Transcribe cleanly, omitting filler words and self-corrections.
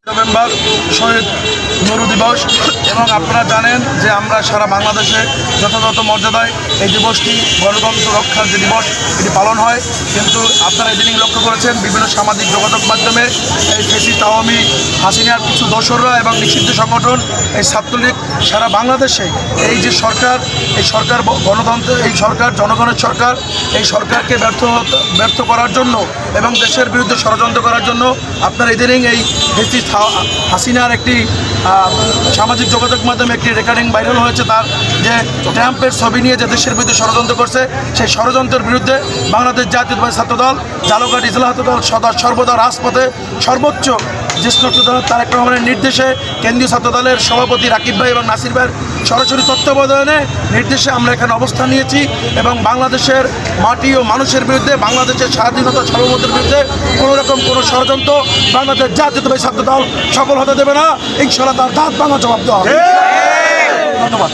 November শহীদ নুরু দিবস এবং আপনারা জানেন যে আমরা সারা বাংলাদেশে যথাযথ মর্যাদায় এই দিবসটি গণতন্ত্র রক্ষার যে দিবস এটি পালন হয়, কিন্তু আপনারা এদিনই লক্ষ্য করেছেন বিভিন্ন সামাজিক যোগাযোগ মাধ্যমে এই ফ্যাসিস্ট আওয়ামী হাসিনার কিছু দোসররা এবং নিষিদ্ধ সংগঠন এই ছাত্রলীগ সারা বাংলাদেশে এই যে সরকার, এই সরকার গণতন্ত্র, এই সরকার জনগণের সরকার, এই সরকারকে ব্যর্থ করার জন্য এবং দেশের বিরুদ্ধে ষড়যন্ত্র করার জন্য আপনারা ইদানিং এই ফ্যাসিস্ট হাসিনার একটি সামাজিক যোগাযোগ মাধ্যমে একটি রেকর্ডিং ভাইরাল হয়েছে, তার যে ট্রাম্পের ছবি নিয়ে যে দেশের বিরুদ্ধে ষড়যন্ত্র করছে, সেই ষড়যন্ত্রের বিরুদ্ধে বাংলাদেশ জাতীয়তাবাদী ছাত্রদল জালকাঠ ইজলাহ দল সর্বদা রাজপথে সর্বোচ্চ জ্যেষ্ঠ নেতা তারেক রহমানের নির্দেশে কেন্দ্রীয় ছাত্রদলের সভাপতি রাকিব ভাই এবং নাসির ভাইয়ের সরাসরি তত্ত্বাবধানে নির্দেশে আমরা এখানে অবস্থান নিয়েছি এবং বাংলাদেশের মাটি ও মানুষের বিরুদ্ধে, বাংলাদেশের স্বাধীনতা সার্বভৌমত্বের বিরুদ্ধে কোনোরকম কোনো ষড়যন্ত্র বাংলাদেশ জাতীয়তাবাদী ছাত্রদল সফল হতে দেবে না। ইনশাআল্লাহ তার দাঁত ভাঙা জবাব দেওয়া হবে। ধন্যবাদ।